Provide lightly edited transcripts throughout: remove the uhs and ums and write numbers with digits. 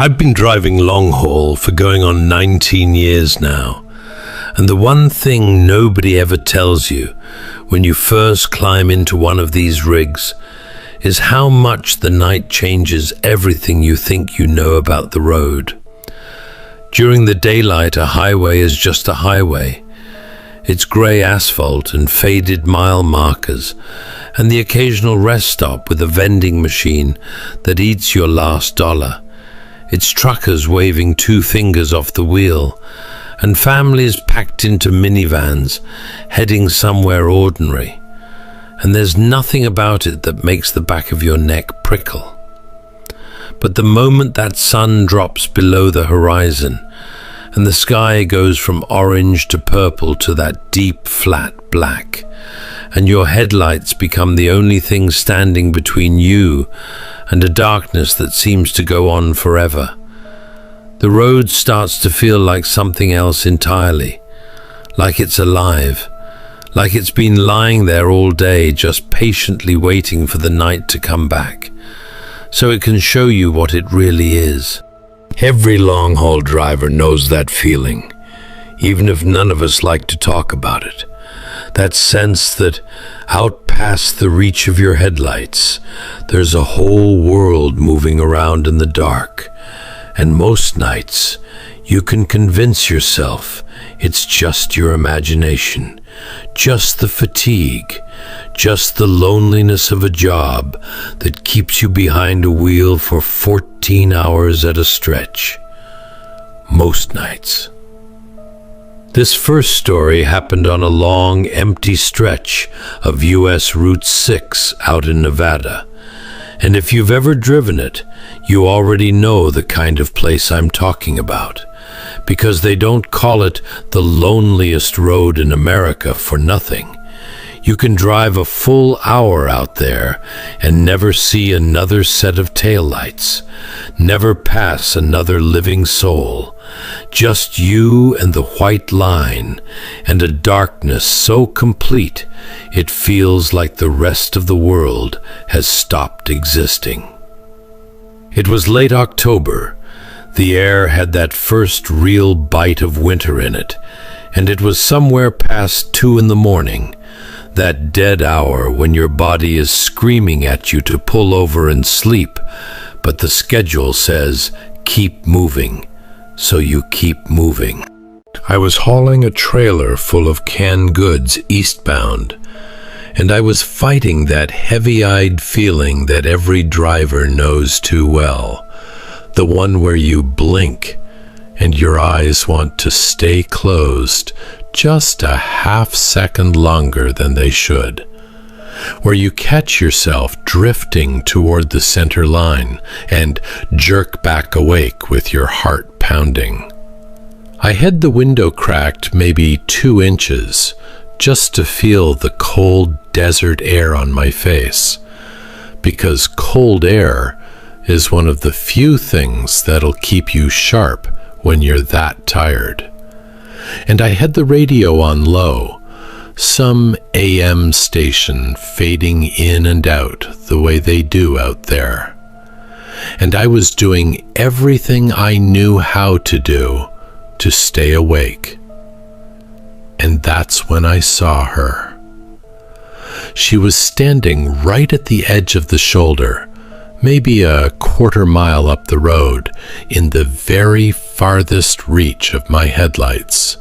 I've been driving long haul for going on 19 years now, and the one thing nobody ever tells you when you first climb into one of these rigs is how much the night changes everything you think you know about the road. During the daylight, a highway is just a highway. It's grey asphalt and faded mile markers, and the occasional rest stop with a vending machine that eats your last dollar. It's truckers waving two fingers off the wheel, and families packed into minivans heading somewhere ordinary. And there's nothing about it that makes the back of your neck prickle. But the moment that sun drops below the horizon, and the sky goes from orange to purple to that deep, flat black, and your headlights become the only thing standing between you and a darkness that seems to go on forever, the road starts to feel like something else entirely, like it's alive, like it's been lying there all day just patiently waiting for the night to come back, so it can show you what it really is. Every long-haul driver knows that feeling, even if none of us like to talk about it. That sense that out past the reach of your headlights, there's a whole world moving around in the dark. And most nights, you can convince yourself it's just your imagination, just the fatigue, just the loneliness of a job that keeps you behind a wheel for 14 hours at a stretch. Most nights. This first story happened on a long, empty stretch of US Route 6 out in Nevada. And if you've ever driven it, you already know the kind of place I'm talking about, because they don't call it the loneliest road in America for nothing. You can drive a full hour out there and never see another set of taillights, never pass another living soul, just you and the white line, and a darkness so complete it feels like the rest of the world has stopped existing. It was late October. The air had that first real bite of winter in it, and it was somewhere past 2 a.m, that dead hour when your body is screaming at you to pull over and sleep, but the schedule says, keep moving, so you keep moving. I was hauling a trailer full of canned goods eastbound, and I was fighting that heavy-eyed feeling that every driver knows too well, the one where you blink and your eyes want to stay closed just a half-second longer than they should, where you catch yourself drifting toward the center line and jerk back awake with your heart pounding. I had the window cracked maybe 2 inches just to feel the cold desert air on my face, because cold air is one of the few things that'll keep you sharp when you're that tired. And I had the radio on low, some AM station fading in and out the way they do out there. And I was doing everything I knew how to do to stay awake. And that's when I saw her. She was standing right at the edge of the shoulder, maybe a quarter-mile up the road, in the very farthest reach of my headlights.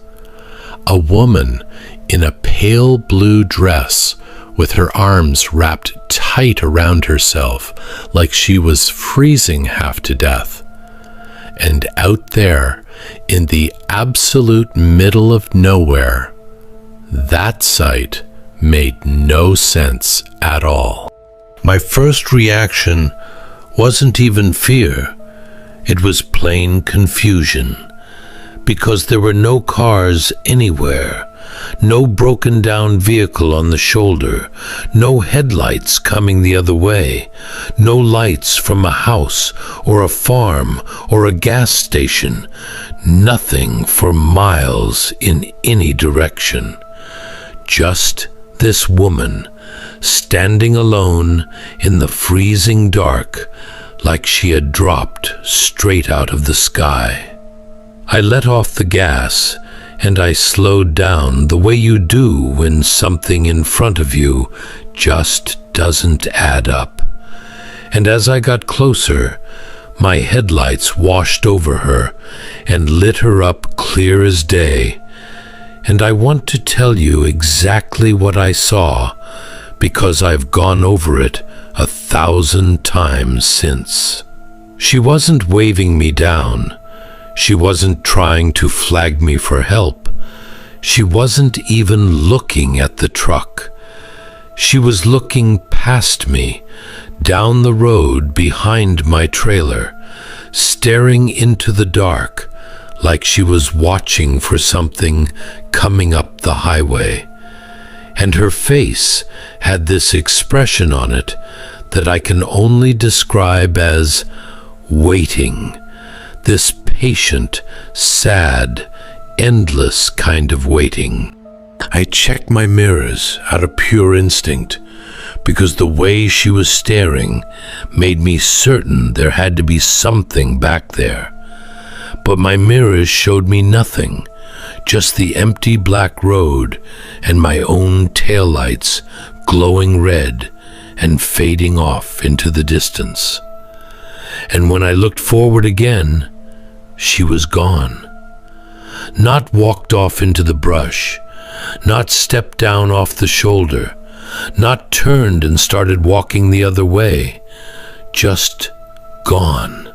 A woman in a pale blue dress with her arms wrapped tight around herself like she was freezing half to death. And out there, in the absolute middle of nowhere, that sight made no sense at all. My first reaction wasn't even fear. It was plain confusion, because there were no cars anywhere, no broken down vehicle on the shoulder, no headlights coming the other way, no lights from a house or a farm or a gas station, nothing for miles in any direction. Just this woman, standing alone in the freezing dark, like she had dropped straight out of the sky. I let off the gas and I slowed down the way you do when something in front of you just doesn't add up. And as I got closer, my headlights washed over her and lit her up clear as day. And I want to tell you exactly what I saw because I've gone over it 1,000 times since. She wasn't waving me down. She wasn't trying to flag me for help. She wasn't even looking at the truck. She was looking past me, down the road behind my trailer, staring into the dark like she was watching for something coming up the highway. And her face had this expression on it that I can only describe as waiting. This patient, sad, endless kind of waiting. I checked my mirrors out of pure instinct because the way she was staring made me certain there had to be something back there. But my mirrors showed me nothing, just the empty black road and my own taillights glowing red and fading off into the distance. And when I looked forward again, she was gone. Not walked off into the brush, not stepped down off the shoulder, not turned and started walking the other way, just gone,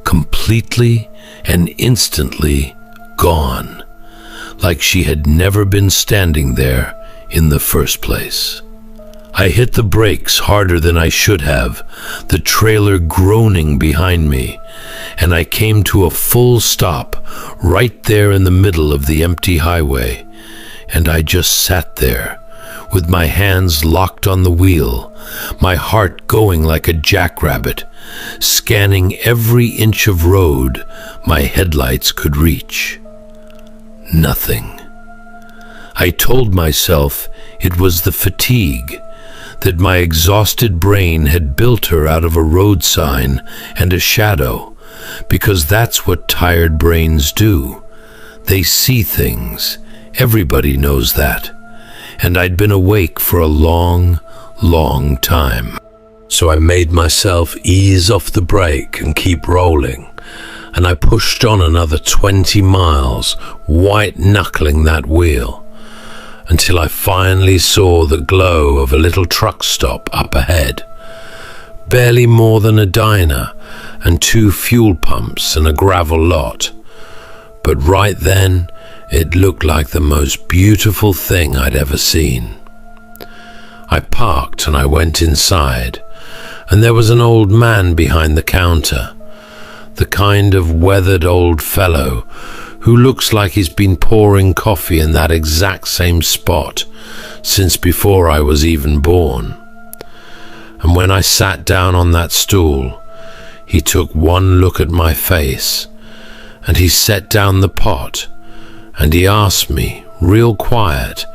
completely and instantly gone, like she had never been standing there in the first place. I hit the brakes harder than I should have, the trailer groaning behind me, and I came to a full stop right there in the middle of the empty highway, and I just sat there with my hands locked on the wheel, my heart going like a jackrabbit, scanning every inch of road my headlights could reach. Nothing. I told myself it was the fatigue, that my exhausted brain had built her out of a road sign and a shadow, because that's what tired brains do. They see things. Everybody knows that. And I'd been awake for a long, long time. So I made myself ease off the brake and keep rolling, and I pushed on another 20 miles, white-knuckling that wheel, until I finally saw the glow of a little truck stop up ahead. Barely more than a diner and 2 fuel pumps and a gravel lot. But right then, it looked like the most beautiful thing I'd ever seen. I parked and I went inside, and there was an old man behind the counter, the kind of weathered old fellow who looks like he's been pouring coffee in that exact same spot since before I was even born. And when I sat down on that stool, he took one look at my face, and he set down the pot, and he asked me, real quiet,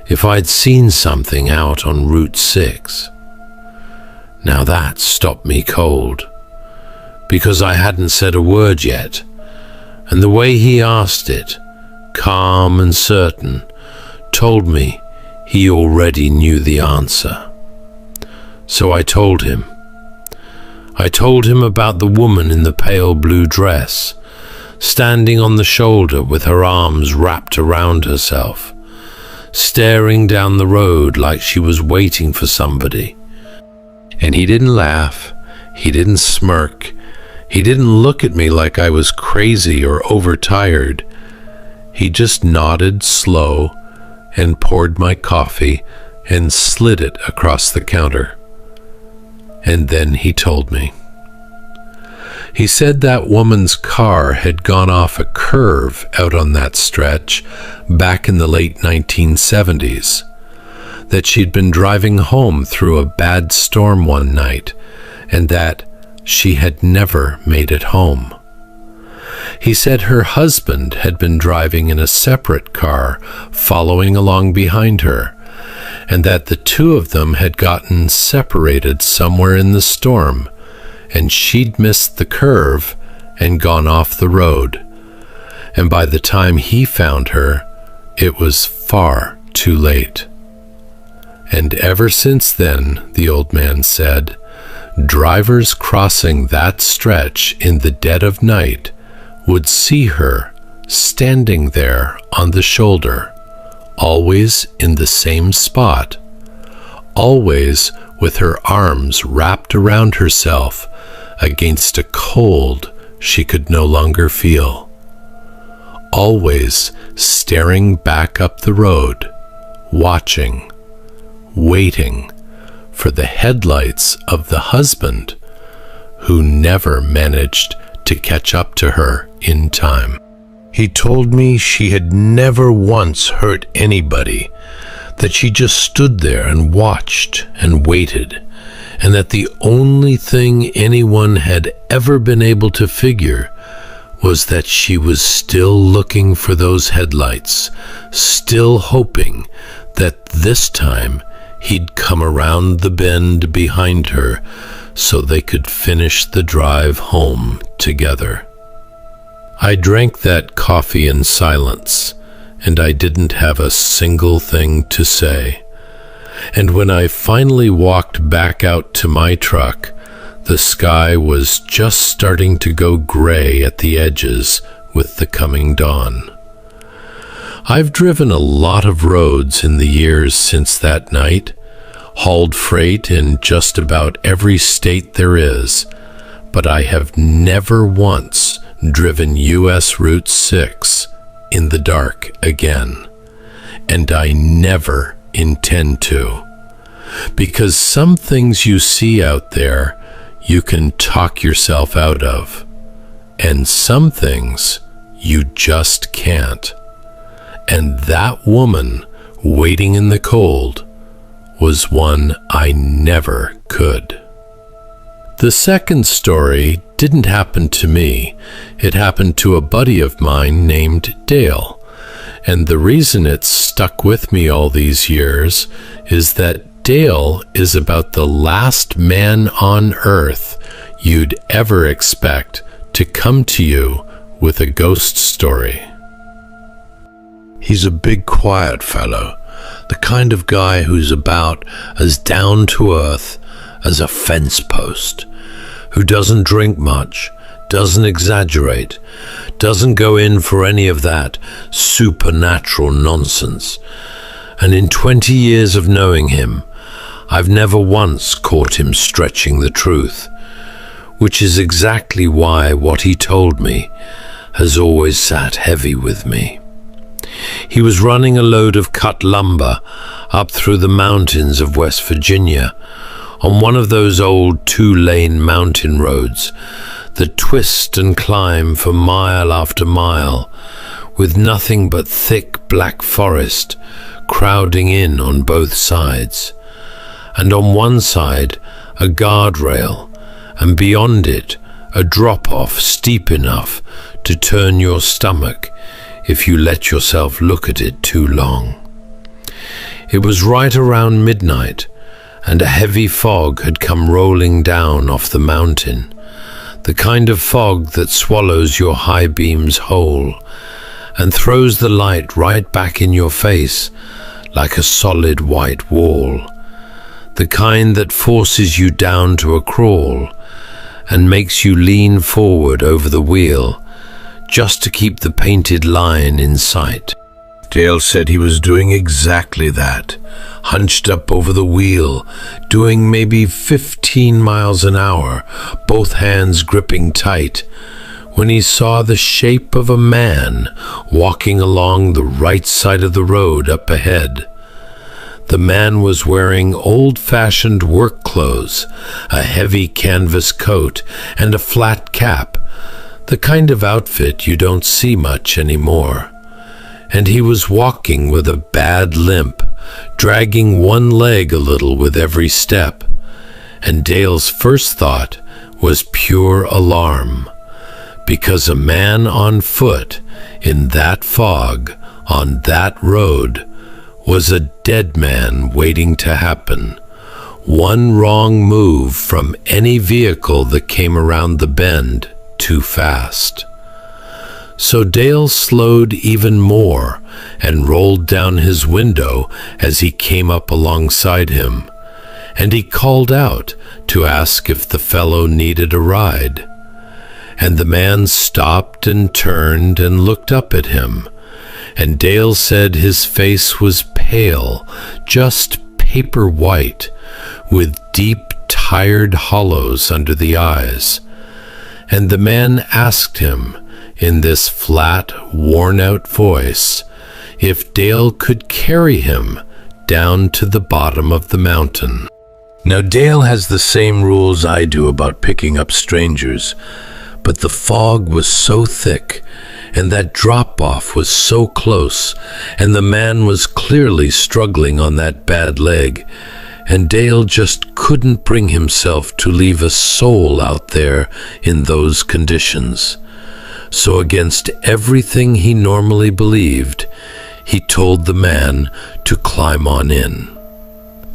if I'd seen something out on Route 6. Now that stopped me cold, because I hadn't said a word yet, and the way he asked it, calm and certain, told me he already knew the answer. So I told him. I told him about the woman in the pale blue dress, standing on the shoulder with her arms wrapped around herself, staring down the road like she was waiting for somebody. And he didn't laugh, he didn't smirk, he didn't look at me like I was crazy or overtired. He just nodded slow and poured my coffee and slid it across the counter. And then he told me. He said that woman's car had gone off a curve out on that stretch back in the late 1970s, that she'd been driving home through a bad storm one night, and that she had never made it home. He said her husband had been driving in a separate car following along behind her, and that the two of them had gotten separated somewhere in the storm, and she'd missed the curve and gone off the road. And by the time he found her, it was far too late. And ever since then, the old man said, drivers crossing that stretch in the dead of night would see her standing there on the shoulder, always in the same spot, always with her arms wrapped around herself against a cold she could no longer feel, always staring back up the road, watching, waiting for the headlights of the husband who never managed to catch up to her in time. He told me she had never once hurt anybody, that she just stood there and watched and waited, and that the only thing anyone had ever been able to figure was that she was still looking for those headlights, still hoping that this time he'd come around the bend behind her so they could finish the drive home together. I drank that coffee in silence, and I didn't have a single thing to say. And when I finally walked back out to my truck, the sky was just starting to go gray at the edges with the coming dawn. I've driven a lot of roads in the years since that night, hauled freight in just about every state there is, but I have never once driven US Route 6 in the dark again, and I never intend to, because some things you see out there you can talk yourself out of, and some things you just can't. And that woman waiting in the cold was one I never could. The second story didn't happen to me. It happened to a buddy of mine named Dale. And the reason it's stuck with me all these years is that Dale is about the last man on earth you'd ever expect to come to you with a ghost story. He's a big, quiet fellow, the kind of guy who's about as down to earth as a fence post, who doesn't drink much, doesn't exaggerate, doesn't go in for any of that supernatural nonsense. And in 20 years of knowing him, I've never once caught him stretching the truth, which is exactly why what he told me has always sat heavy with me. He was running a load of cut lumber up through the mountains of West Virginia on one of those old two-lane mountain roads that twist and climb for mile after mile, with nothing but thick black forest crowding in on both sides, and on one side a guardrail, and beyond it a drop-off steep enough to turn your stomach if you let yourself look at it too long. It was right around midnight, and a heavy fog had come rolling down off the mountain, the kind of fog that swallows your high beams whole and throws the light right back in your face like a solid white wall, the kind that forces you down to a crawl and makes you lean forward over the wheel just to keep the painted line in sight. Dale said he was doing exactly that, hunched up over the wheel, doing maybe 15 miles an hour, both hands gripping tight, when he saw the shape of a man walking along the right side of the road up ahead. The man was wearing old-fashioned work clothes, a heavy canvas coat, and a flat cap, the kind of outfit you don't see much anymore. And he was walking with a bad limp, dragging one leg a little with every step. And Dale's first thought was pure alarm, because a man on foot in that fog on that road was a dead man waiting to happen, One wrong move from any vehicle that came around the bend too fast. So Dale slowed even more and rolled down his window as he came up alongside him, and he called out to ask if the fellow needed a ride. And the man stopped and turned and looked up at him, and Dale said his face was pale, just paper white, with deep, tired hollows under the eyes. And the man asked him, in this flat, worn-out voice, if Dale could carry him down to the bottom of the mountain. Now, Dale has the same rules I do about picking up strangers, but the fog was so thick, and that drop-off was so close, and the man was clearly struggling on that bad leg, and Dale just couldn't bring himself to leave a soul out there in those conditions. So against everything he normally believed, he told the man to climb on in.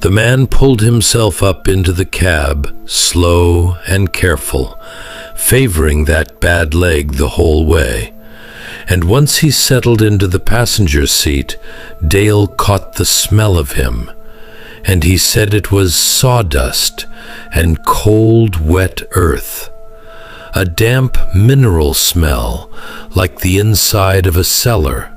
The man pulled himself up into the cab, slow and careful, favoring that bad leg the whole way. And once he settled into the passenger seat, Dale caught the smell of him, and he said it was sawdust and cold, wet earth. A damp mineral smell, like the inside of a cellar.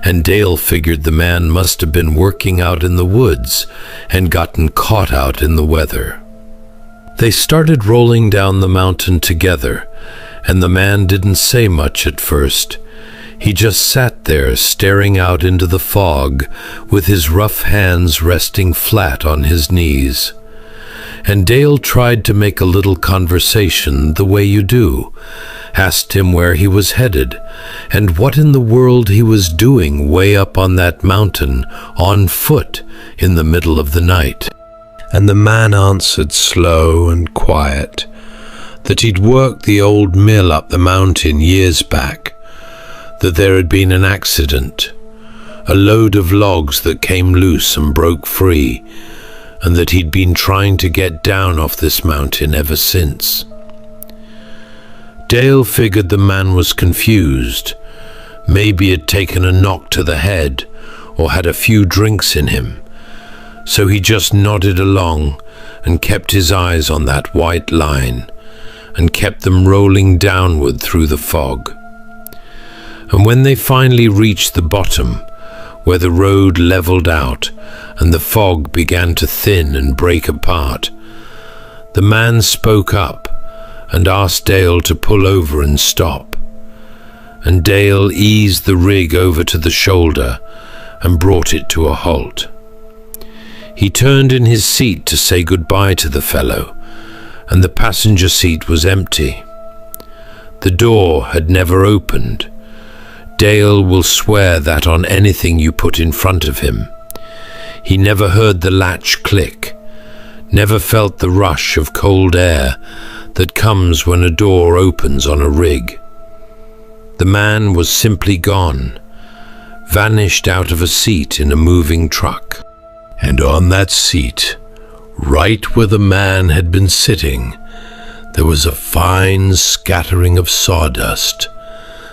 And Dale figured the man must have been working out in the woods and gotten caught out in the weather. They started rolling down the mountain together, and the man didn't say much at first. He just sat there staring out into the fog with his rough hands resting flat on his knees. And Dale tried to make a little conversation the way you do, asked him where he was headed, and what in the world he was doing way up on that mountain, on foot, in the middle of the night. And the man answered slow and quiet, that he'd worked the old mill up the mountain years back, that there had been an accident, a load of logs that came loose and broke free, and that he'd been trying to get down off this mountain ever since. Dale figured the man was confused, maybe had taken a knock to the head or had a few drinks in him, so he just nodded along and kept his eyes on that white line and kept them rolling downward through the fog. And when they finally reached the bottom, where the road leveled out and the fog began to thin and break apart, the man spoke up and asked Dale to pull over and stop. And Dale eased the rig over to the shoulder and brought it to a halt. He turned in his seat to say goodbye to the fellow, and the passenger seat was empty. The door had never opened. Dale will swear that on anything you put in front of him. He never heard the latch click, never felt the rush of cold air that comes when a door opens on a rig. The man was simply gone, vanished out of a seat in a moving truck. And on that seat, right where the man had been sitting, there was a fine scattering of sawdust,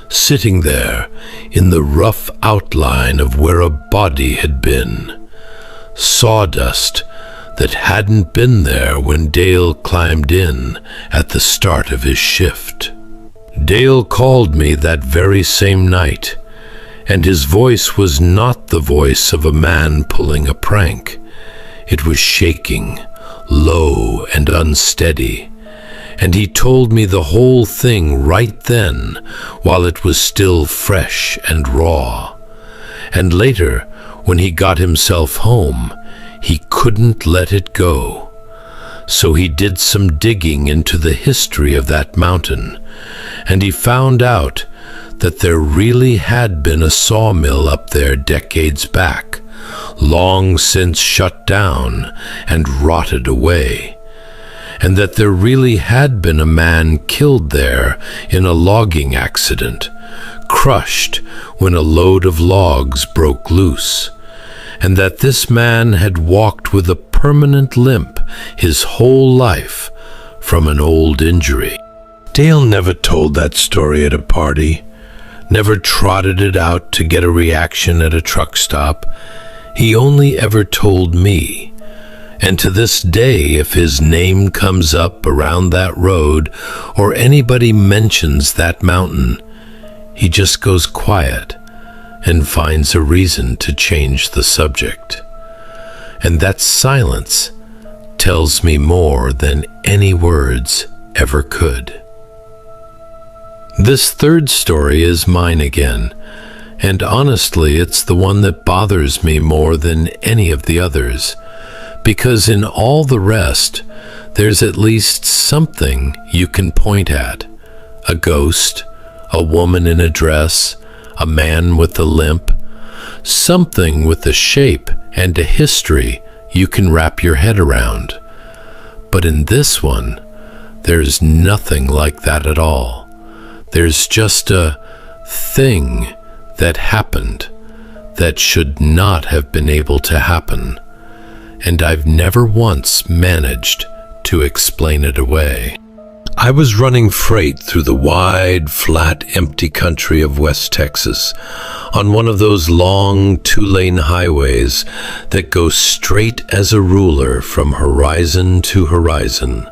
sitting there in the rough outline of where a body had been. Sawdust that hadn't been there when Dale climbed in at the start of his shift. Dale called me that very same night, and his voice was not the voice of a man pulling a prank. It was shaking, low and unsteady, and he told me the whole thing right then, while it was still fresh and raw. And later, when he got himself home, he couldn't let it go. So he did some digging into the history of that mountain, and he found out that there really had been a sawmill up there decades back, long since shut down and rotted away, and that there really had been a man killed there in a logging accident, crushed when a load of logs broke loose, and that this man had walked with a permanent limp his whole life from an old injury. Dale never told that story at a party, never trotted it out to get a reaction at a truck stop. He only ever told me. And to this day, if his name comes up around that road or anybody mentions that mountain, he just goes quiet and finds a reason to change the subject. And that silence tells me more than any words ever could. This third story is mine again, and honestly, it's the one that bothers me more than any of the others, because in all the rest, there's at least something you can point at. A ghost, a woman in a dress, a man with a limp, something with a shape and a history you can wrap your head around. But in this one, there's nothing like that at all. There's just a thing that happened that should not have been able to happen, and I've never once managed to explain it away. I was running freight through the wide, flat, empty country of West Texas on one of those long two-lane highways that go straight as a ruler from horizon to horizon.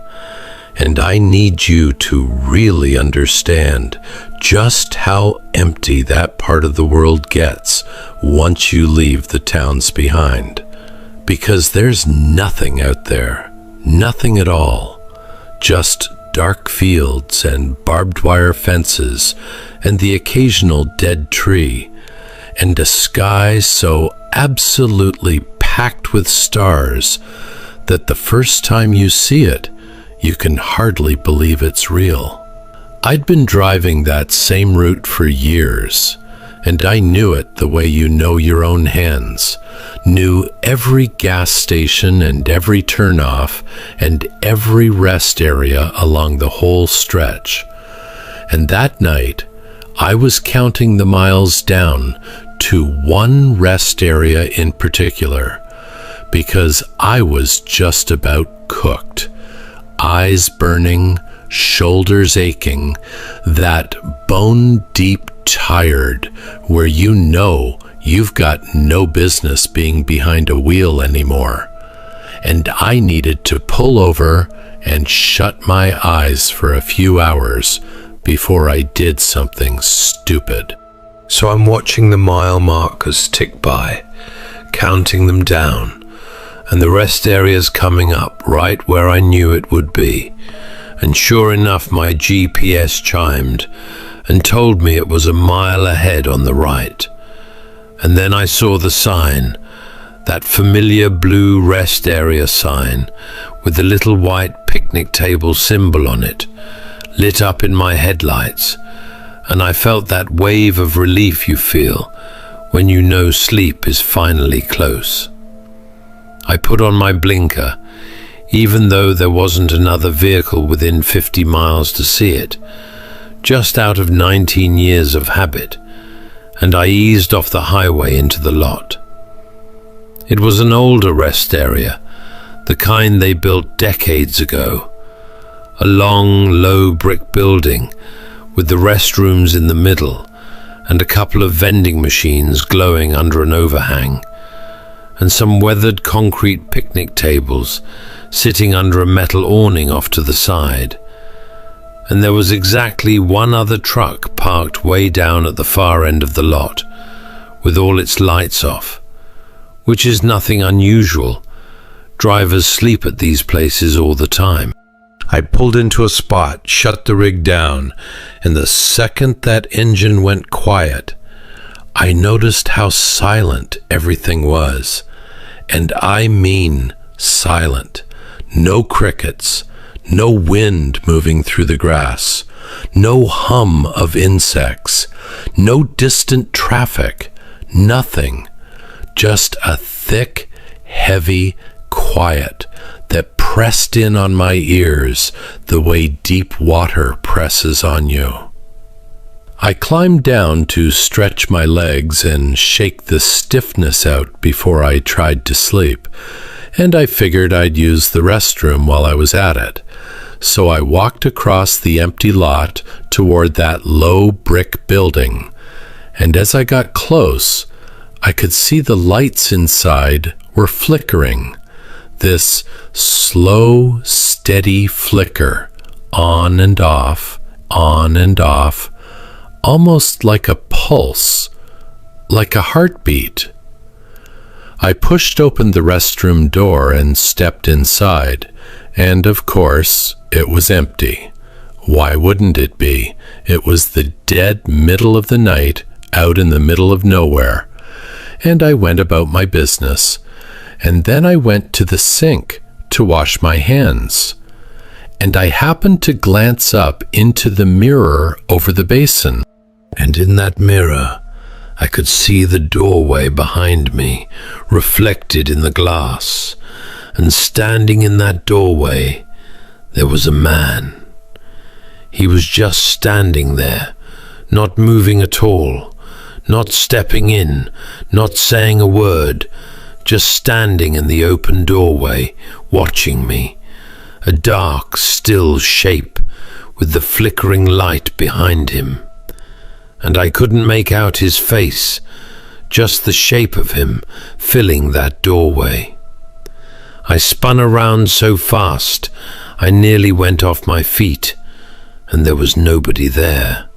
And I need you to really understand just how empty that part of the world gets once you leave the towns behind. Because there's nothing out there, nothing at all, just dark fields and barbed wire fences and the occasional dead tree, and a sky so absolutely packed with stars that the first time you see it, you can hardly believe it's real. I'd been driving that same route for years, and I knew it the way you know your own hands, knew every gas station and every turnoff and every rest area along the whole stretch. And that night, I was counting the miles down to one rest area in particular, because I was just about cooked. Eyes burning, shoulders aching, that bone-deep tired where you know you've got no business being behind a wheel anymore. And I needed to pull over and shut my eyes for a few hours before I did something stupid. So I'm watching the mile markers tick by, counting them down, and the rest area's coming up right where I knew it would be. And sure enough, my GPS chimed and told me it was a mile ahead on the right. And then I saw the sign, that familiar blue rest area sign with the little white picnic table symbol on it, lit up in my headlights, and I felt that wave of relief you feel when you know sleep is finally close. I put on my blinker, even though there wasn't another vehicle within 50 miles to see it, just out of 19 years of habit, and I eased off the highway into the lot. It was an older rest area, the kind they built decades ago, a long, low brick building with the restrooms in the middle and a couple of vending machines glowing under an overhang, and some weathered concrete picnic tables sitting under a metal awning off to the side. And there was exactly one other truck parked way down at the far end of the lot, with all its lights off, which is nothing unusual. Drivers sleep at these places all the time. I pulled into a spot, shut the rig down, and the second that engine went quiet, I noticed how silent everything was. And I mean silent. No crickets, no wind moving through the grass, no hum of insects, no distant traffic, nothing. Just a thick, heavy quiet that pressed in on my ears the way deep water presses on you. I climbed down to stretch my legs and shake the stiffness out before I tried to sleep, and I figured I'd use the restroom while I was at it. So I walked across the empty lot toward that low brick building, and as I got close, I could see the lights inside were flickering. This slow, steady flicker, on and off, almost like a pulse, like a heartbeat. I pushed open the restroom door and stepped inside, and of course, it was empty. Why wouldn't it be? It was the dead middle of the night, out in the middle of nowhere. And I went about my business, and then I went to the sink to wash my hands. And I happened to glance up into the mirror over the basin. And in that mirror, I could see the doorway behind me, reflected in the glass. And standing in that doorway, there was a man. He was just standing there, not moving at all, not stepping in, not saying a word, just standing in the open doorway, watching me. A dark, still shape with the flickering light behind him. And I couldn't make out his face, just the shape of him filling that doorway. I spun around so fast, I nearly went off my feet, and there was nobody there.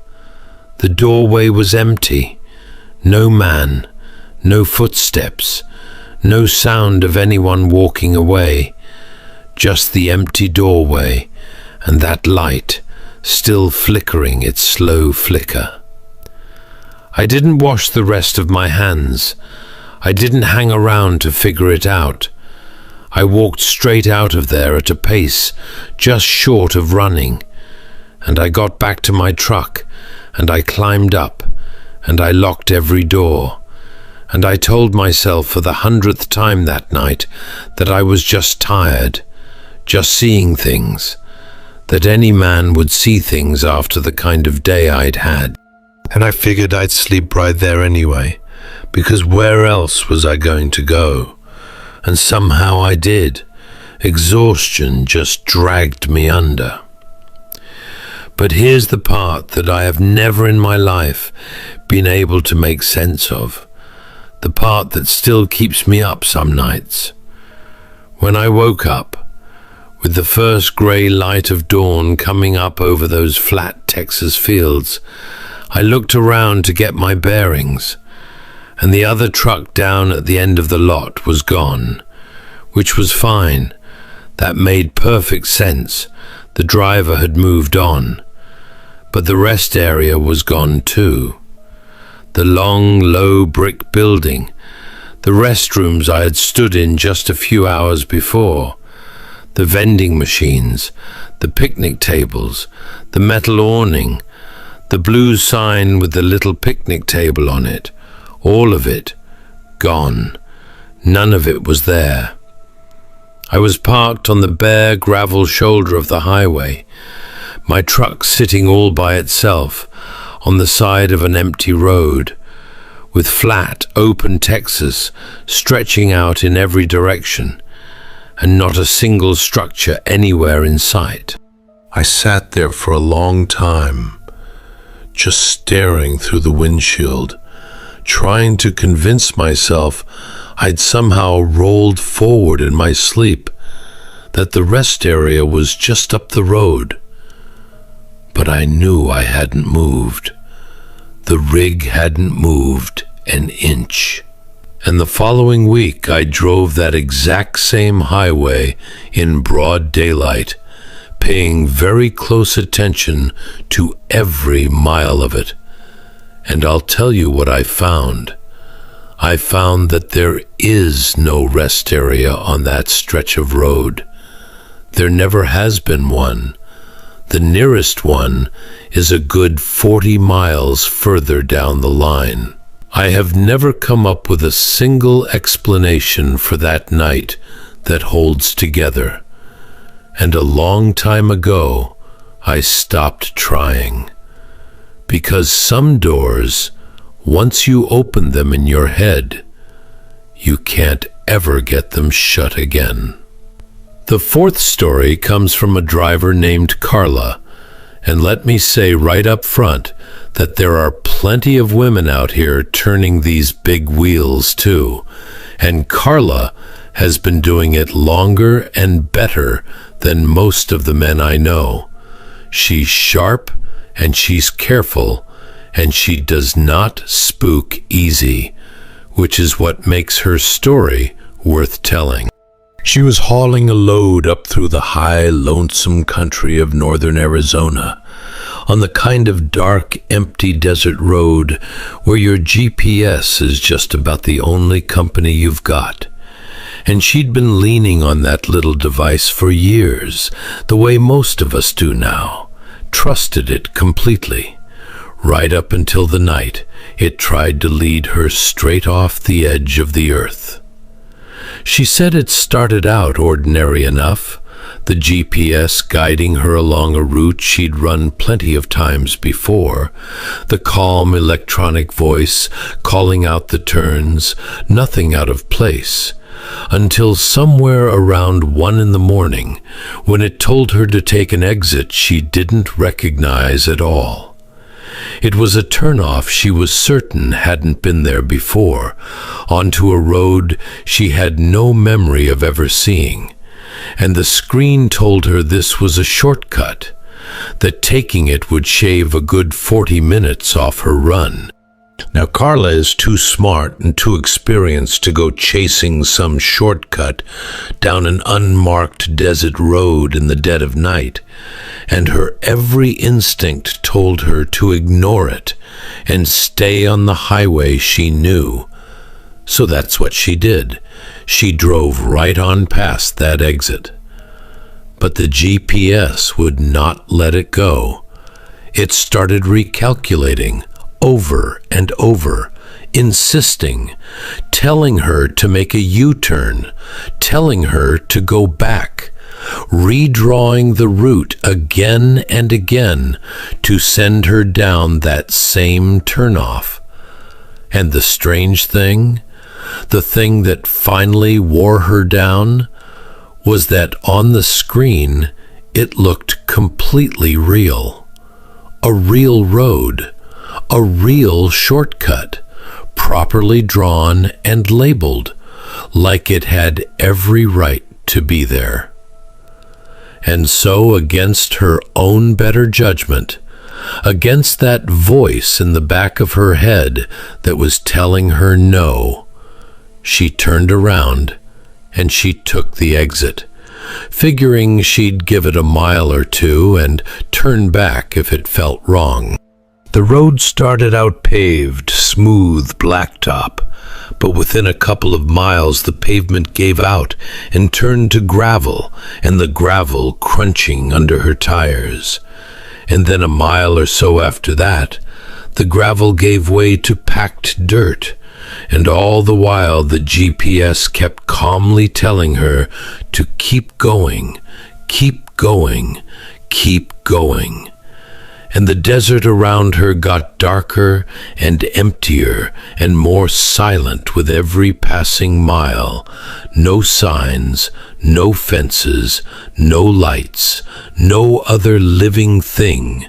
The doorway was empty, no man, no footsteps, no sound of anyone walking away, just the empty doorway and that light still flickering its slow flicker. I didn't wash the rest of my hands. I didn't hang around to figure it out. I walked straight out of there at a pace just short of running, and I got back to my truck, and I climbed up, and I locked every door, and I told myself for the 100th time that night that I was just tired, just seeing things, that any man would see things after the kind of day I'd had. And I figured I'd sleep right there anyway, because where else was I going to go? And somehow I did. Exhaustion just dragged me under. But here's the part that I have never in my life been able to make sense of. The part that still keeps me up some nights. When I woke up, with the first grey light of dawn coming up over those flat Texas fields, I looked around to get my bearings, and the other truck down at the end of the lot was gone, which was fine. That made perfect sense. The driver had moved on, but the rest area was gone too. The long, low brick building, the restrooms I had stood in just a few hours before, the vending machines, the picnic tables, the metal awning, the blue sign with the little picnic table on it, all of it gone. None of it was there. I was parked on the bare gravel shoulder of the highway, my truck sitting all by itself on the side of an empty road, with flat, open Texas stretching out in every direction, and not a single structure anywhere in sight. I sat there for a long time, just staring through the windshield, trying to convince myself I'd somehow rolled forward in my sleep, that the rest area was just up the road. But I knew I hadn't moved. The rig hadn't moved an inch. And the following week I drove that exact same highway in broad daylight, paying very close attention to every mile of it. And I'll tell you what I found. I found that there is no rest area on that stretch of road. There never has been one. The nearest one is a good 40 miles further down the line. I have never come up with a single explanation for that night that holds together. And a long time ago, I stopped trying. because some doors, once you open them in your head, you can't ever get them shut again. The fourth story comes from a driver named Carla, and let me say right up front that there are plenty of women out here turning these big wheels too, and Carla has been doing it longer and better than most of the men I know. She's sharp and she's careful, and she does not spook easy, which is what makes her story worth telling. She was hauling a load up through the high, lonesome country of northern Arizona, on the kind of dark, empty desert road where your GPS is just about the only company you've got. And she'd been leaning on that little device for years, the way most of us do now, trusted it completely. Right up until the night it tried to lead her straight off the edge of the earth. She said it started out ordinary enough, the GPS guiding her along a route she'd run plenty of times before, the calm electronic voice calling out the turns, nothing out of place, until somewhere around 1 in the morning, when it told her to take an exit she didn't recognize at all. It was a turnoff she was certain hadn't been there before, onto a road she had no memory of ever seeing, and the screen told her this was a shortcut, that taking it would shave a good 40 minutes off her run. Now, Carla is too smart and too experienced to go chasing some shortcut down an unmarked desert road in the dead of night, and her every instinct told her to ignore it and stay on the highway she knew. So that's what she did. She drove right on past that exit. But the GPS would not let it go. It started recalculating over and over, insisting, telling her to make a U-turn, telling her to go back, redrawing the route again and again to send her down that same turnoff. And the strange thing, the thing that finally wore her down, was that on the screen it looked completely real. A real road, a real shortcut, properly drawn and labeled, like it had every right to be there. And so, against her own better judgment, against that voice in the back of her head that was telling her no, she turned around and she took the exit, figuring she'd give it a mile or two and turn back if it felt wrong. The road started out paved, smooth blacktop, but within a couple of miles the pavement gave out and turned to gravel, and the gravel crunching under her tires. And then a mile or so after that, the gravel gave way to packed dirt, and all the while the GPS kept calmly telling her to keep going, keep going, keep going. And the desert around her got darker and emptier and more silent with every passing mile. No signs, no fences, no lights, no other living thing.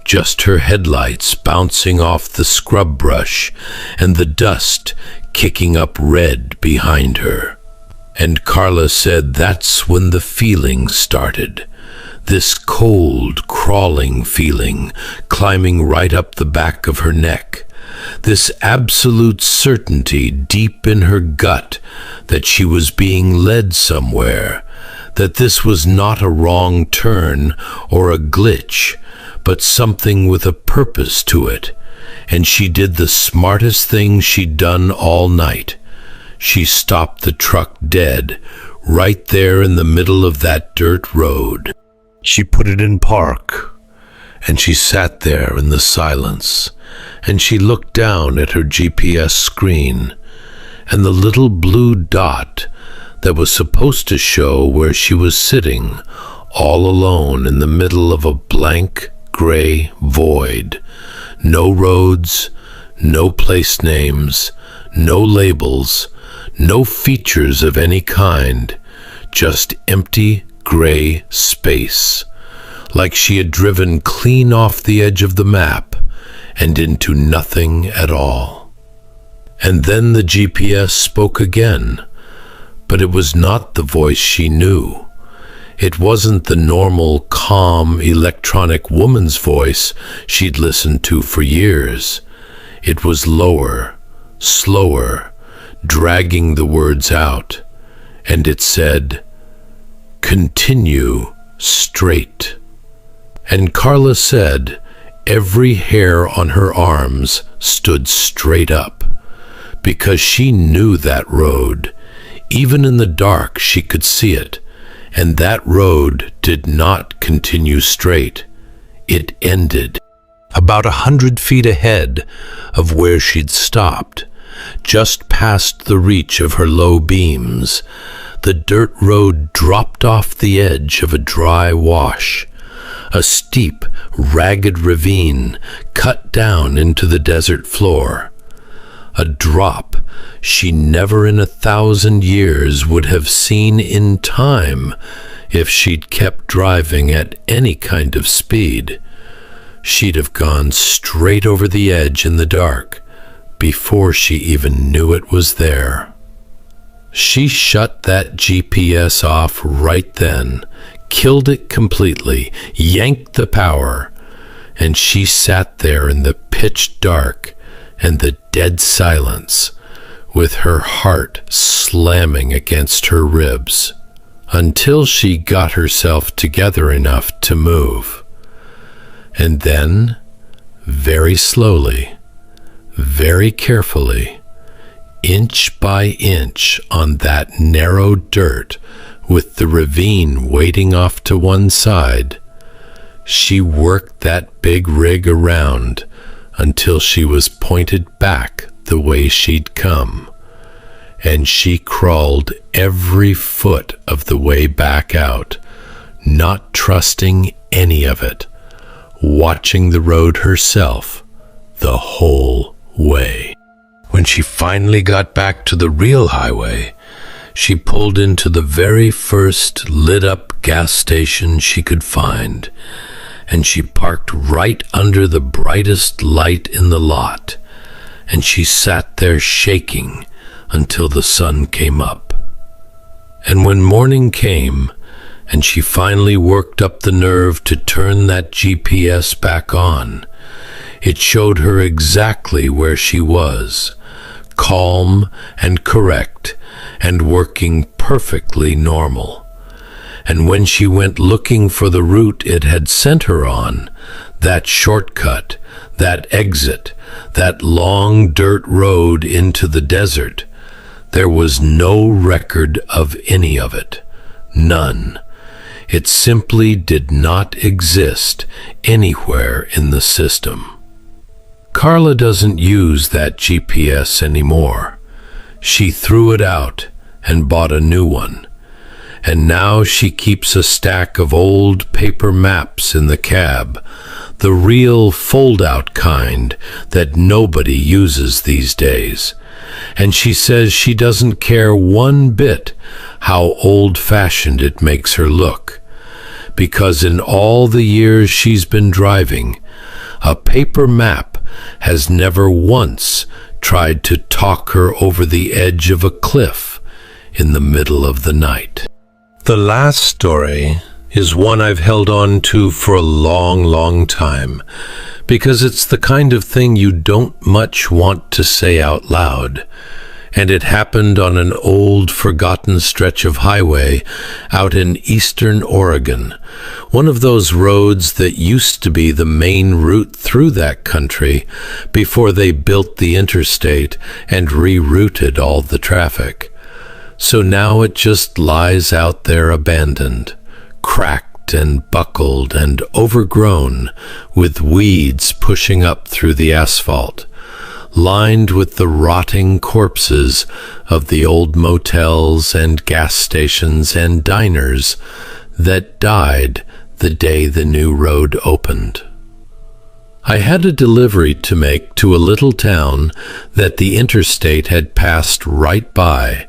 Just her headlights bouncing off the scrub brush and the dust kicking up red behind her. And Carla said that's when the feeling started. This cold, crawling feeling climbing right up the back of her neck. This absolute certainty deep in her gut that she was being led somewhere, that this was not a wrong turn or a glitch, but something with a purpose to it. And she did the smartest thing she'd done all night. She stopped the truck dead, right there in the middle of that dirt road. She put it in park, and she sat there in the silence, and she looked down at her GPS screen, and the little blue dot that was supposed to show where she was sitting, all alone in the middle of a blank gray void. No roads, no place names, no labels, no features of any kind, just empty gray space, like she had driven clean off the edge of the map and into nothing at all. And then the GPS spoke again, but it was not the voice she knew. It wasn't the normal, calm, electronic woman's voice she'd listened to for years. It was lower, slower, dragging the words out, and it said, "Continue straight." And Carla said every hair on her arms stood straight up, because she knew that road. Even in the dark she could see it, and that road did not continue straight. It ended about 100 feet ahead of where she'd stopped, just past the reach of her low beams. The dirt road dropped off the edge of a dry wash. A steep, ragged ravine cut down into the desert floor. A drop she never in 1,000 years would have seen in time if she'd kept driving at any kind of speed. She'd have gone straight over the edge in the dark before she even knew it was there. She shut that GPS off right then, killed it completely, yanked the power, and she sat there in the pitch dark and the dead silence, with her heart slamming against her ribs, until she got herself together enough to move. And then, very slowly, very carefully, inch by inch on that narrow dirt, with the ravine waiting off to one side, she worked that big rig around until she was pointed back the way she'd come, and she crawled every foot of the way back out, not trusting any of it, watching the road herself the whole way. When she finally got back to the real highway, she pulled into the very first lit-up gas station she could find, and she parked right under the brightest light in the lot, and she sat there shaking until the sun came up. And when morning came, and she finally worked up the nerve to turn that GPS back on, it showed her exactly where she was, calm and correct, and working perfectly normal. And when she went looking for the route it had sent her on, that shortcut, that exit, that long dirt road into the desert, there was no record of any of it. None. It simply did not exist anywhere in the system. Carla doesn't use that GPS anymore. She threw it out and bought a new one. And now she keeps a stack of old paper maps in the cab, the real fold-out kind that nobody uses these days. And she says she doesn't care one bit how old-fashioned it makes her look, because in all the years she's been driving, a paper map has never once tried to talk her over the edge of a cliff in the middle of the night. The last story is one I've held on to for a long, long time, because it's the kind of thing you don't much want to say out loud. And it happened on an old, forgotten stretch of highway out in eastern Oregon, one of those roads that used to be the main route through that country before they built the interstate and rerouted all the traffic. So now it just lies out there abandoned, cracked and buckled and overgrown, with weeds pushing up through the asphalt, lined with the rotting corpses of the old motels and gas stations and diners that died the day the new road opened. I had a delivery to make to a little town that the interstate had passed right by.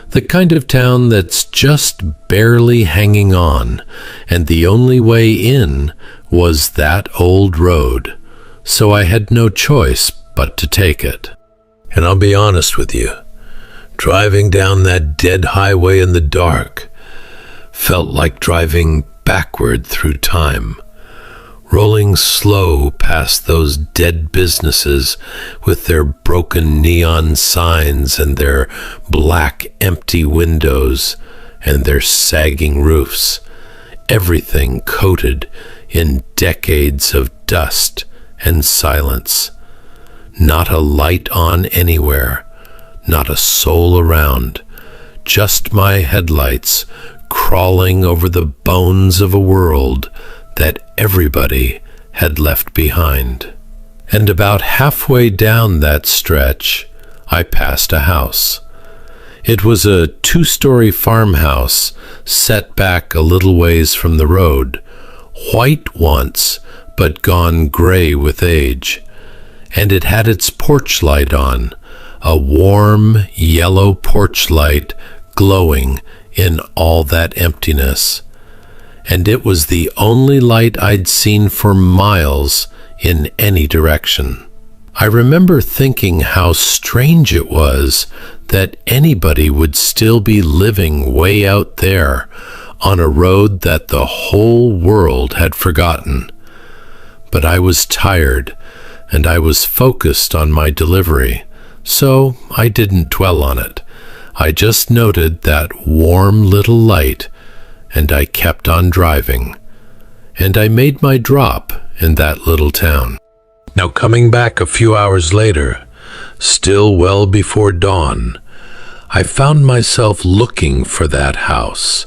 The kind of town that's just barely hanging on, and the only way in was that old road, so I had no choice but to take it. And I'll be honest with you, driving down that dead highway in the dark felt like driving backward through time, rolling slow past those dead businesses with their broken neon signs and their black empty windows and their sagging roofs, everything coated in decades of dust and silence. Not a light on anywhere, not a soul around, just my headlights crawling over the bones of a world that everybody had left behind. And about halfway down that stretch, I passed a house. It was a 2-story farmhouse set back a little ways from the road, white once, but gone gray with age. And it had its porch light on, a warm yellow porch light glowing in all that emptiness. And it was the only light I'd seen for miles in any direction. I remember thinking how strange it was that anybody would still be living way out there on a road that the whole world had forgotten. But I was tired, and I was focused on my delivery, so I didn't dwell on it. I just noted that warm little light, and I kept on driving, and I made my drop in that little town. Now, coming back a few hours later, still well before dawn, I found myself looking for that house,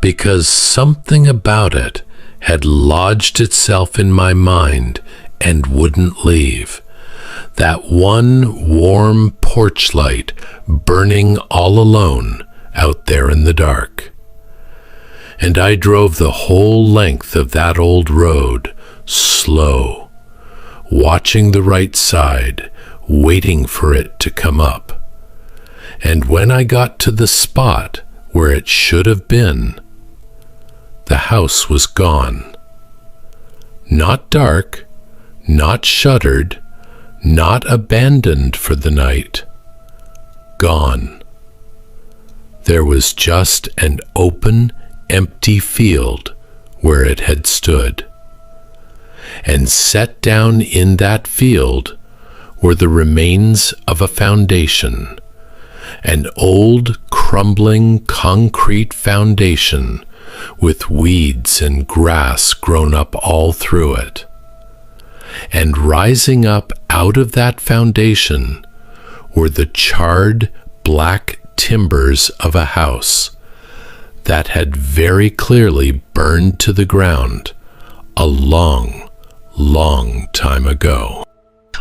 because something about it had lodged itself in my mind and wouldn't leave. That one warm porch light burning all alone out there in the dark. And I drove the whole length of that old road, slow, watching the right side, waiting for it to come up. And when I got to the spot where it should have been, the house was gone. Not dark, not shuttered, not abandoned for the night. Gone. There was just an open, empty field where it had stood. And set down in that field were the remains of a foundation, an old, crumbling concrete foundation with weeds and grass grown up all through it. And rising up out of that foundation were the charred black timbers of a house that had very clearly burned to the ground a long, long time ago.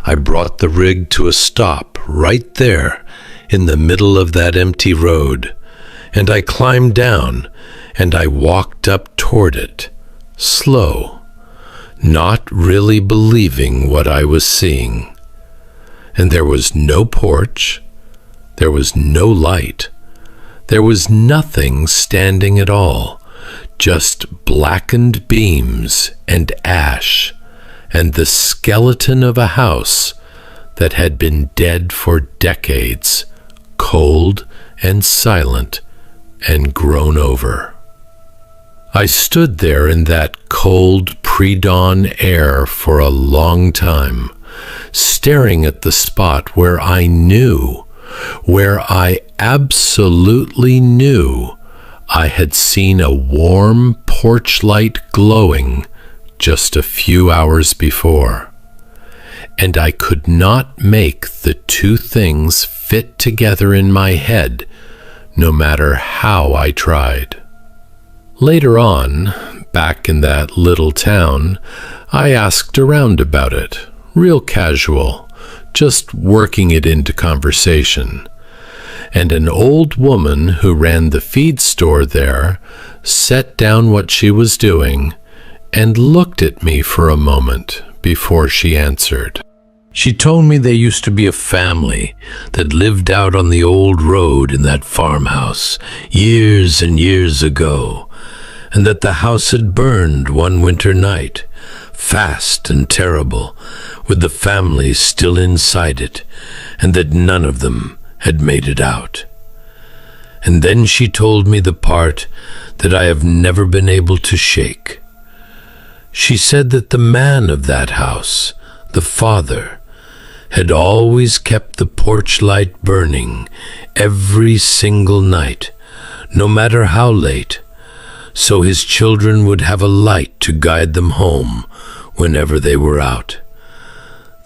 I brought the rig to a stop right there in the middle of that empty road, and I climbed down and I walked up toward it, slow, not really believing what I was seeing. And there was no porch, there was no light, there was nothing standing at all, just blackened beams and ash, and the skeleton of a house that had been dead for decades, cold and silent and grown over. I stood there in that cold pre-dawn air for a long time, staring at the spot where I knew, where I absolutely knew I had seen a warm porch light glowing just a few hours before. And I could not make the two things fit together in my head, no matter how I tried. Later on, back in that little town, I asked around about it, real casual, just working it into conversation. And an old woman who ran the feed store there set down what she was doing and looked at me for a moment before she answered. She told me there used to be a family that lived out on the old road in that farmhouse years and years ago, and that the house had burned one winter night, fast and terrible, with the family still inside it, and that none of them had made it out. And then she told me the part that I have never been able to shake. She said that the man of that house, the father, had always kept the porch light burning every single night, no matter how late, so his children would have a light to guide them home whenever they were out.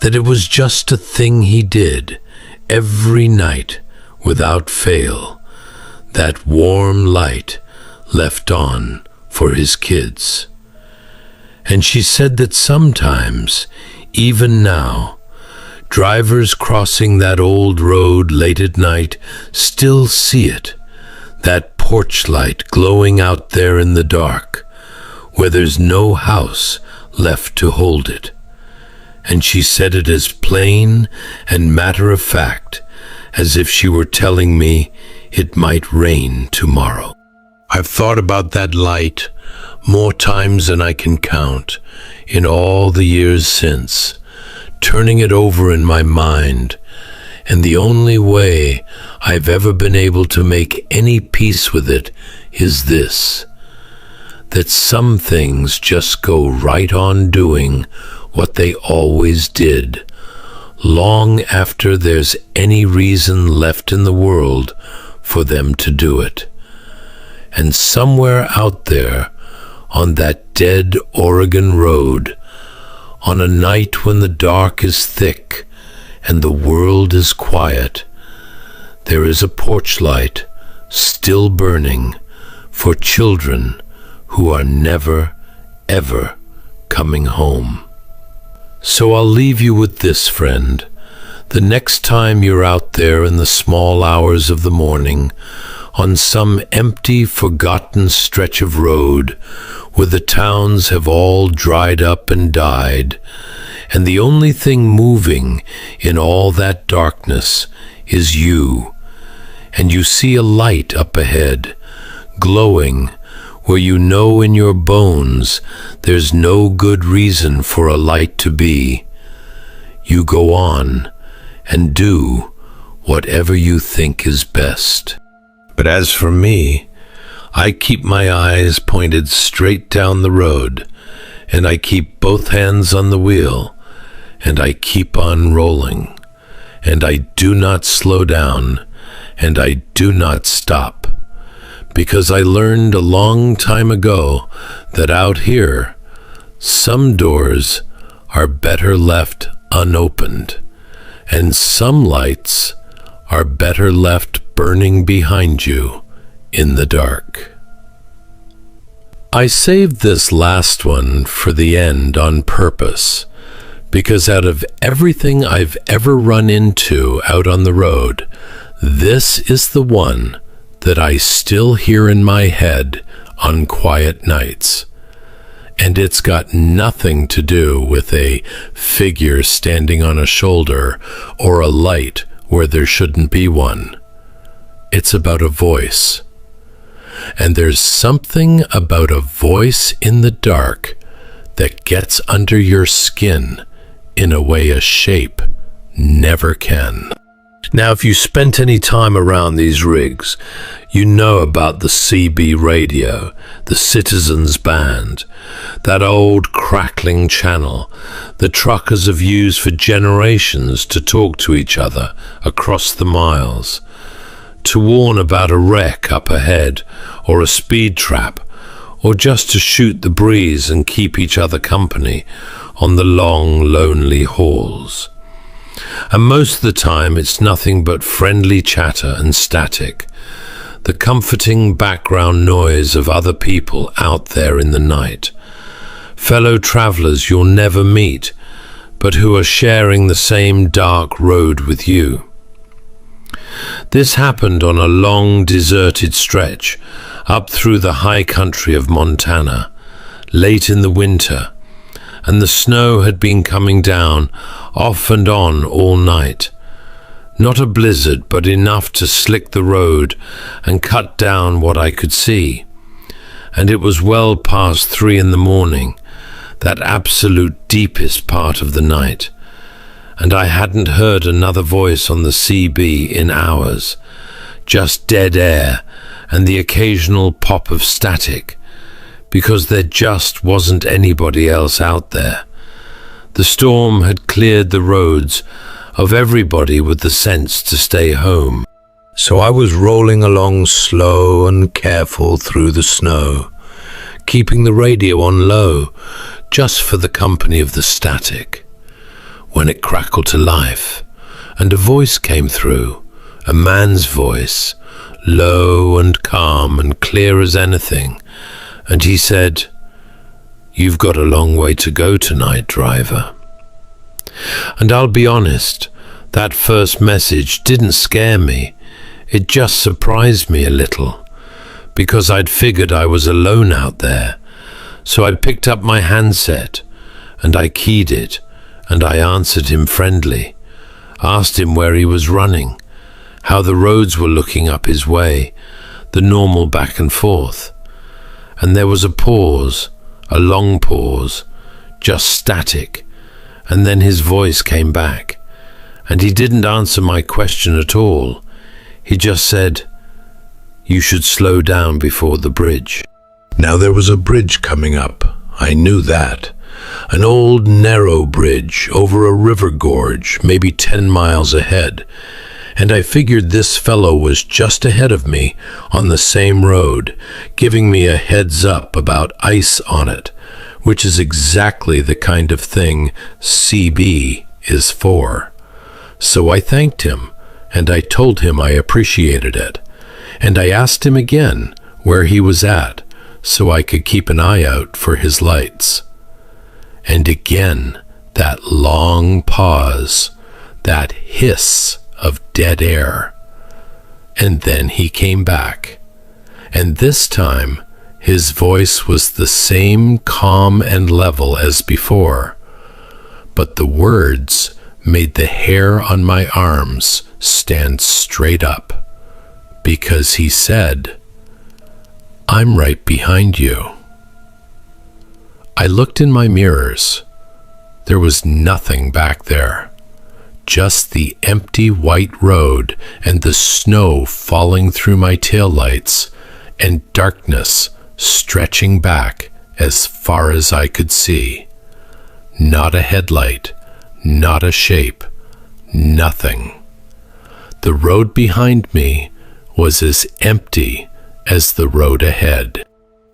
That it was just a thing he did every night without fail, that warm light left on for his kids. And she said that sometimes, even now, drivers crossing that old road late at night still see it, that porch light glowing out there in the dark, where there's no house left to hold it. And she said it as plain and matter-of-fact as if she were telling me it might rain tomorrow. I've thought about that light more times than I can count in all the years since, turning it over in my mind, and the only way I've ever been able to make any peace with it is this: that some things just go right on doing what they always did, long after there's any reason left in the world for them to do it. And somewhere out there, on that dead Oregon road, on a night when the dark is thick and the world is quiet, there is a porch light still burning for children who are never, ever coming home. So I'll leave you with this, friend. The next time you're out there in the small hours of the morning, on some empty, forgotten stretch of road where the towns have all dried up and died, and the only thing moving in all that darkness is you, and you see a light up ahead, glowing, where you know in your bones there's no good reason for a light to be, you go on and do whatever you think is best. But as for me, I keep my eyes pointed straight down the road, and I keep both hands on the wheel, and I keep on rolling, and I do not slow down, and I do not stop, because I learned a long time ago that out here, some doors are better left unopened, and some lights are better left burning behind you in the dark. I saved this last one for the end on purpose, because out of everything I've ever run into out on the road, this is the one that I still hear in my head on quiet nights. And it's got nothing to do with a figure standing on a shoulder or a light where there shouldn't be one. It's about a voice. And there's something about a voice in the dark that gets under your skin in a way a shape never can. Now, if you spent any time around these rigs, you know about the CB radio, the Citizens Band, that old crackling channel the truckers have used for generations to talk to each other across the miles, to warn about a wreck up ahead or a speed trap, or just to shoot the breeze and keep each other company on the long, lonely hauls. And most of the time it's nothing but friendly chatter and static, the comforting background noise of other people out there in the night, fellow travelers you'll never meet, but who are sharing the same dark road with you. This happened on a long deserted stretch up through the high country of Montana, late in the winter, and the snow had been coming down off and on all night. Not a blizzard, but enough to slick the road and cut down what I could see. And it was well past 3 in the morning, that absolute deepest part of the night, and I hadn't heard another voice on the CB in hours, just dead air and the occasional pop of static, because there just wasn't anybody else out there. The storm had cleared the roads of everybody with the sense to stay home. So I was rolling along slow and careful through the snow, keeping the radio on low just for the company of the static, when it crackled to life and a voice came through, a man's voice, low and calm and clear as anything, and he said, "You've got a long way to go tonight, driver." And I'll be honest, that first message didn't scare me. It just surprised me a little, because I'd figured I was alone out there. So I picked up my handset, and I keyed it, and I answered him friendly, asked him where he was running, how the roads were looking up his way, the normal back and forth. And there was a pause, a long pause, just static, and then his voice came back, and he didn't answer my question at all. He just said, "You should slow down before the bridge." Now there was a bridge coming up, I knew that. An old narrow bridge over a river gorge, maybe 10 miles ahead, and I figured this fellow was just ahead of me on the same road, giving me a heads up about ice on it, which is exactly the kind of thing CB is for. So I thanked him, and I told him I appreciated it, and I asked him again where he was at, so I could keep an eye out for his lights. And again, that long pause, that hiss of dead air. And then he came back, and this time his voice was the same calm and level as before, but the words made the hair on my arms stand straight up, because he said, "I'm right behind you." I looked in my mirrors. There was nothing back there, just the empty white road and the snow falling through my taillights and darkness stretching back as far as I could see. Not a headlight, not a shape, nothing. The road behind me was as empty as the road ahead.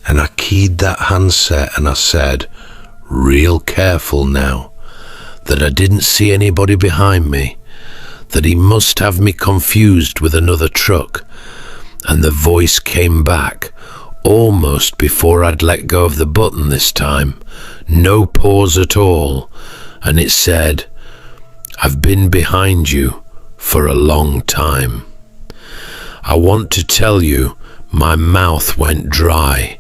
And I keyed that handset and I said, real careful now, that I didn't see anybody behind me, that he must have me confused with another truck. And the voice came back, almost before I'd let go of the button this time, no pause at all, and it said, "I've been behind you for a long time. I want to tell you, my mouth went dry,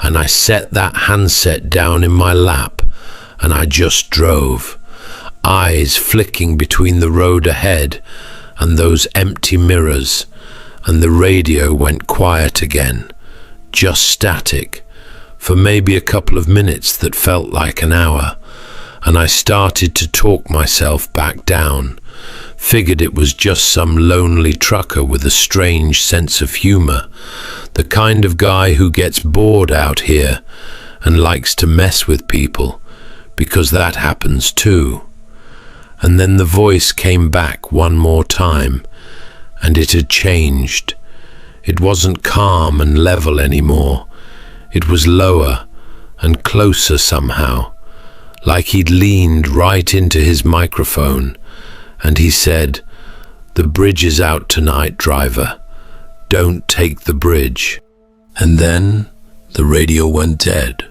and I set that handset down in my lap, and I just drove, eyes flicking between the road ahead and those empty mirrors, and the radio went quiet again, just static, for maybe a couple of minutes that felt like an hour, and I started to talk myself back down, figured it was just some lonely trucker with a strange sense of humor, the kind of guy who gets bored out here and likes to mess with people, because that happens too. And then the voice came back one more time, and it had changed. It wasn't calm and level anymore. It was lower and closer somehow, like he'd leaned right into his microphone, and he said, "The bridge is out tonight, driver. Don't take the bridge." And then the radio went dead.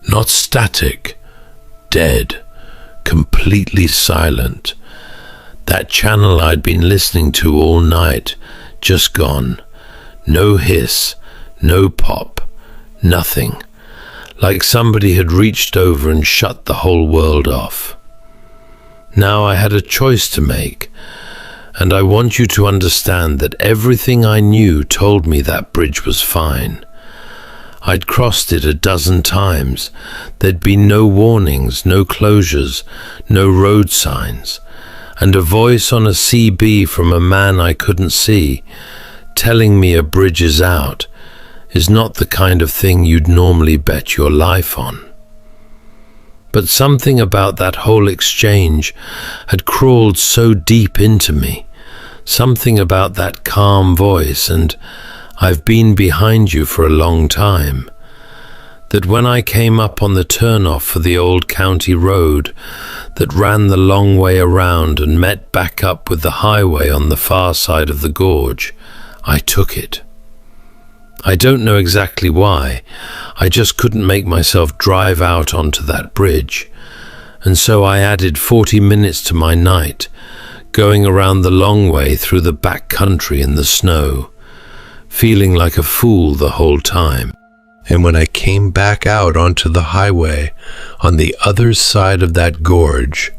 Not static, dead, completely silent. That channel I'd been listening to all night, just gone. No hiss, no pop, nothing. like somebody had reached over and shut the whole world off. Now I had a choice to make, and I want you to understand that everything I knew told me that bridge was fine. I'd crossed it a dozen times. There'd been no warnings, no closures, no road signs, and a voice on a CB from a man I couldn't see telling me a bridge is out is not the kind of thing you'd normally bet your life on. But something about that whole exchange had crawled so deep into me, something about that calm voice, and I've been behind you for a long time, that when I came up on the turnoff for the old county road that ran the long way around and met back up with the highway on the far side of the gorge, I took it. I don't know exactly why. I just couldn't make myself drive out onto that bridge, and so I added 40 minutes to my night, going around the long way through the back country in the snow, feeling like a fool the whole time. And when I came back out onto the highway on the other side of that gorge,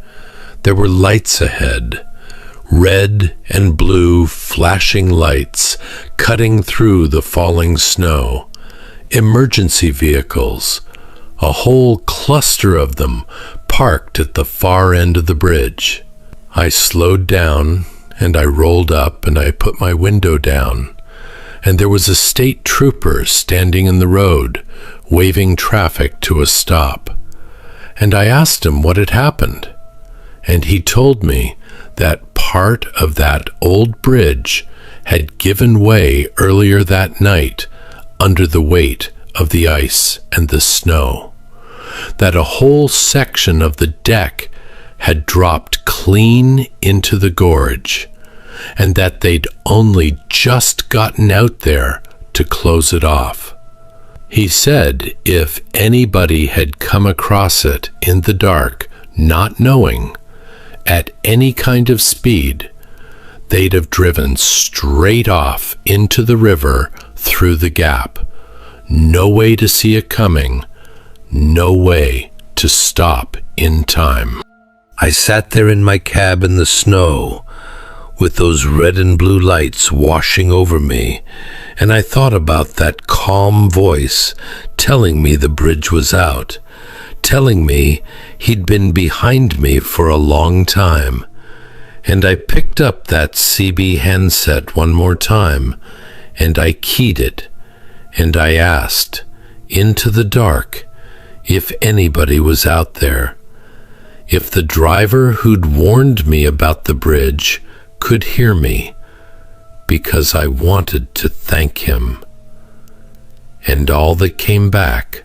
there were lights ahead, red and blue flashing lights cutting through the falling snow, emergency vehicles, a whole cluster of them parked at the far end of the bridge. I slowed down and I rolled up and I put my window down, and there was a state trooper standing in the road, waving traffic to a stop. And I asked him what had happened, and he told me that part of that old bridge had given way earlier that night under the weight of the ice and the snow, that a whole section of the deck had dropped clean into the gorge, and that they'd only just gotten out there to close it off. He said if anybody had come across it in the dark, not knowing, at any kind of speed, they'd have driven straight off into the river through the gap. No way to see it coming, no way to stop in time. I sat there in my cab in the snow, with those red and blue lights washing over me, and I thought about that calm voice telling me the bridge was out, telling me he'd been behind me for a long time. And I picked up that CB handset one more time, and I keyed it, and I asked, into the dark, if anybody was out there, if the driver who'd warned me about the bridge could hear me, because I wanted to thank him. And all that came back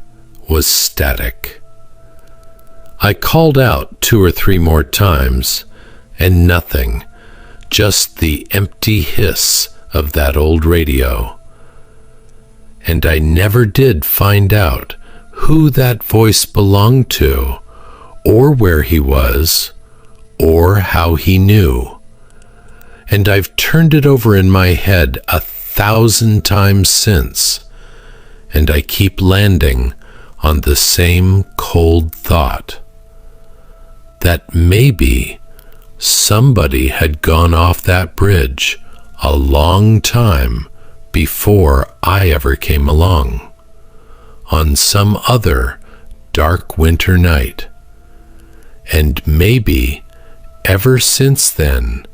was static. I called out 2 or 3 more times, and nothing, just the empty hiss of that old radio. And I never did find out who that voice belonged to, or where he was, or how he knew. And I've turned it over in my head 1,000 times since, and I keep landing on the same cold thought, that maybe somebody had gone off that bridge a long time before I ever came along, on some other dark winter night. And maybe ever since then,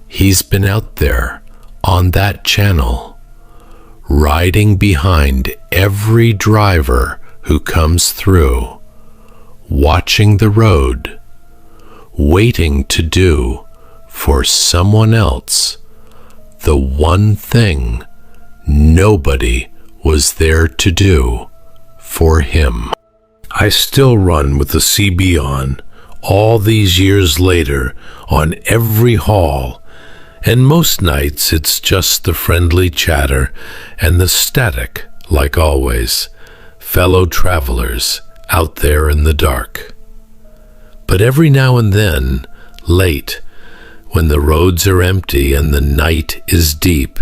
he's been out there on that channel, riding behind every driver who comes through, watching the road, waiting to do for someone else the one thing nobody was there to do for him. I still run with the CB on, all these years later, on every haul, and most nights it's just the friendly chatter and the static, like always, fellow travelers out there in the dark. But every now and then, late, when the roads are empty and the night is deep,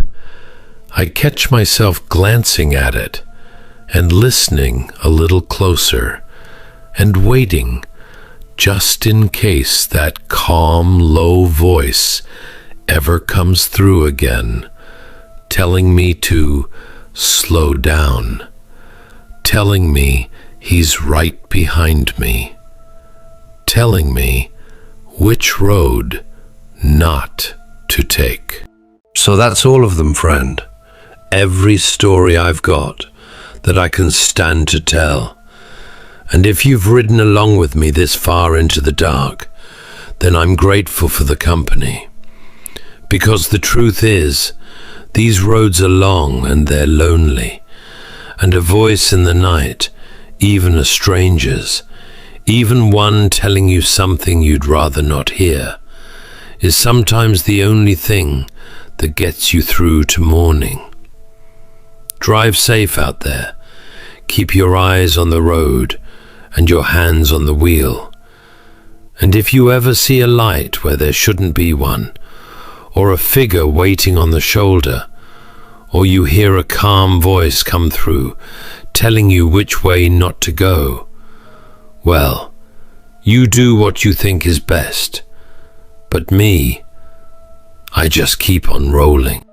I catch myself glancing at it and listening a little closer and waiting just in case that calm, low voice ever comes through again, telling me to slow down, telling me he's right behind me, telling me which road not to take. So that's all of them, friend. Every story I've got that I can stand to tell. And if you've ridden along with me this far into the dark, then I'm grateful for the company. Because the truth is, these roads are long and they're lonely. And a voice in the night, even a stranger's, even one telling you something you'd rather not hear, is sometimes the only thing that gets you through to morning. Drive safe out there. Keep your eyes on the road and your hands on the wheel. And if you ever see a light where there shouldn't be one, or a figure waiting on the shoulder, or you hear a calm voice come through telling you which way not to go, well, you do what you think is best. But me, I just keep on rolling.